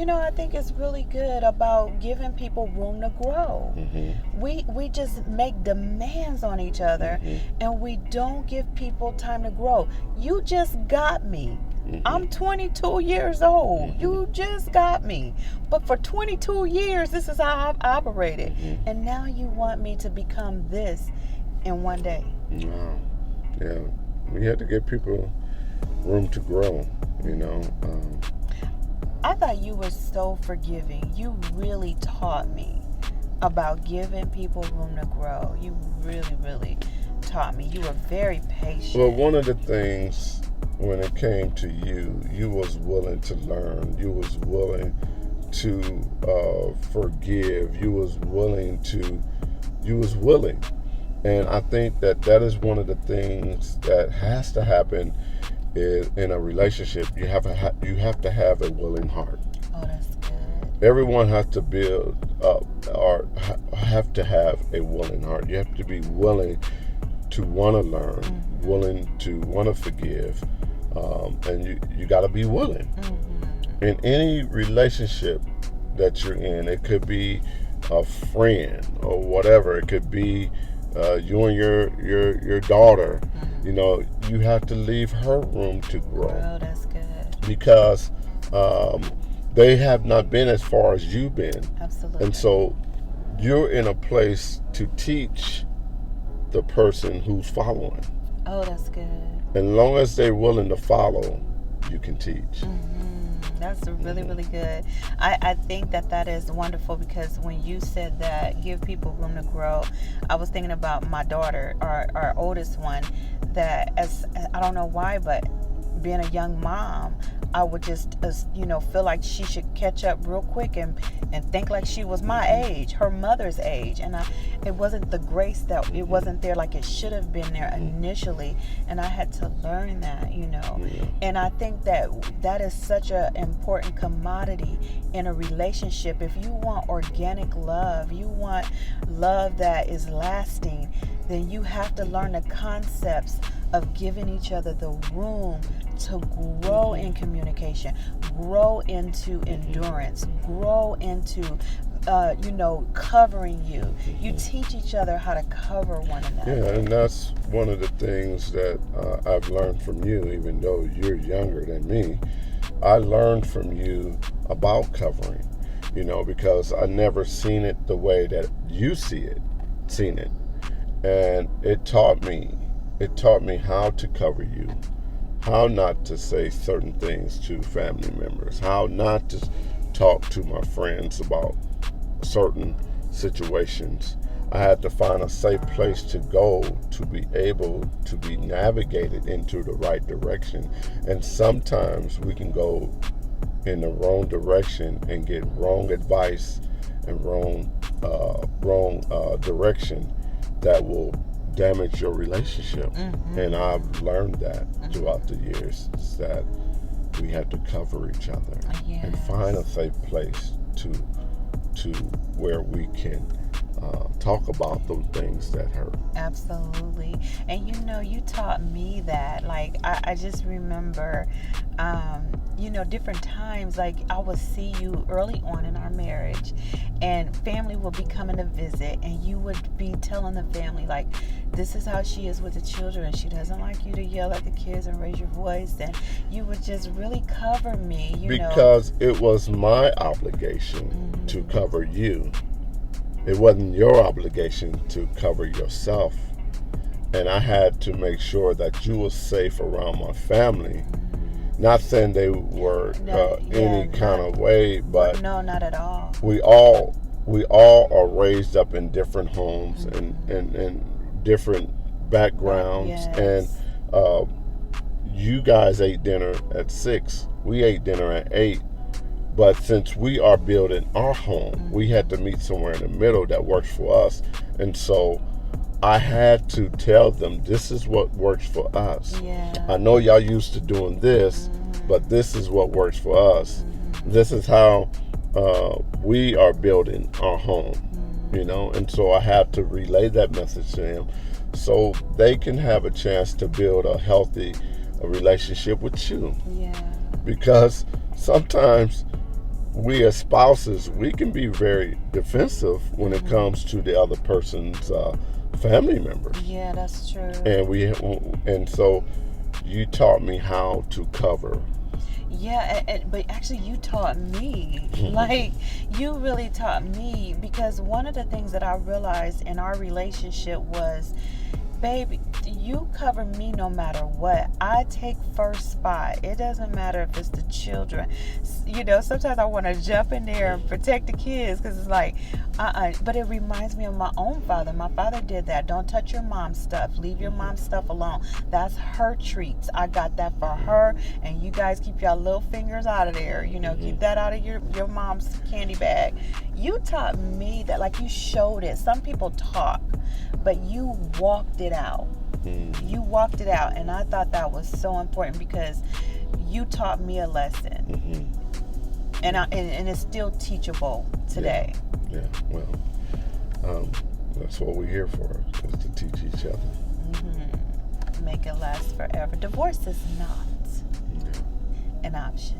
I think it's really good about giving people room to grow. We just make demands on each other, and we don't give people time to grow. You just got me. I'm 22 years old. You just got me. But for 22 years, this is how I've operated. And now you want me to become this in one day. Wow. Yeah. We had to give people room to grow, I thought you were so forgiving. You really taught me about giving people room to grow. You really, really taught me. You were very patient. Well, one of the things when it came to you was willing to learn. You was willing to forgive. You was willing. And I think that is one of the things that has to happen in a relationship. You have to have a willing heart. Oh, that's good. Everyone has to build up or have to have a willing heart. You have to be willing to want to learn, willing to want to forgive, and you got to be willing. In any relationship that you're in, it could be a friend or whatever. It could be you and your daughter. You have to leave her room to grow. Oh, that's good. Because they have not been as far as you've been. Absolutely. And so you're in a place to teach the person who's following. Oh, that's good. And as long as they're willing to follow, you can teach. That's really, really good. I think that is wonderful, because when you said that, give people room to grow, I was thinking about my daughter, our oldest one, that I don't know why, but being a young mom, I would just, feel like she should catch up real quick and think like she was my age, her mother's age. And it wasn't the grace that it wasn't there like it should have been there initially. And I had to learn that, And I think that is such an important commodity in a relationship. If you want organic love, you want love that is lasting, then you have to learn the concepts of giving each other the room to grow in communication, grow into endurance, grow into, covering you. You teach each other how to cover one another. Yeah, and that's one of the things that I've learned from you, even though you're younger than me. I learned from you about covering, because I never seen it the way that you seen it. And it taught me how to cover you, how not to say certain things to family members, how not to talk to my friends about certain situations. I had to find a safe place to go to be able to be navigated into the right direction. And sometimes we can go in the wrong direction and get wrong advice and wrong direction that will damage your relationship. And I've learned that throughout the years, is that we have to cover each other and find a safe place to where we can talk about those things that hurt. Absolutely. And you taught me that. Like, I just remember different times, like I would see you early on in our marriage, and family would be coming to visit, and you would be telling the family, like, this is how she is with the children. She doesn't like you to yell at the kids and raise your voice. And you would just really cover me, because it was my obligation to cover you. It wasn't your obligation to cover yourself. And I had to make sure that you were safe around my family. Not saying they were any kind of way, but no, not at all. We all are raised up in different homes and different backgrounds. And you guys ate dinner at 6. We ate dinner at 8. But since we are building our home, we had to meet somewhere in the middle that works for us. And so I had to tell them, this is what works for us. I know y'all used to doing this, but this is what works for us. This is how we are building our home, And so I had to relay that message to them so they can have a chance to build a healthy relationship with you. Because sometimes we as spouses, we can be very defensive when it comes to the other person's family members. Yeah, that's true. And so you taught me how to cover. Yeah, but actually, you taught me. Like, you really taught me, because one of the things that I realized in our relationship was, baby, you cover me no matter what. I take first spot. It doesn't matter if it's the children. You know, sometimes I want to jump in there and protect the kids, because it's like, But it reminds me of my own father. My father did that. Don't touch your mom's stuff. Leave your mom's stuff alone. That's her treats. I got that for her. And you guys keep your little fingers out of there. You know, keep that out of your mom's candy bag. You taught me that, like, you showed it. Some people talk, but you walked it out. You walked it out, and I thought that was so important, because you taught me a lesson, and it's still teachable today. Yeah. Well, that's what we're here for, is to teach each other. Make it last forever. Divorce is not an option.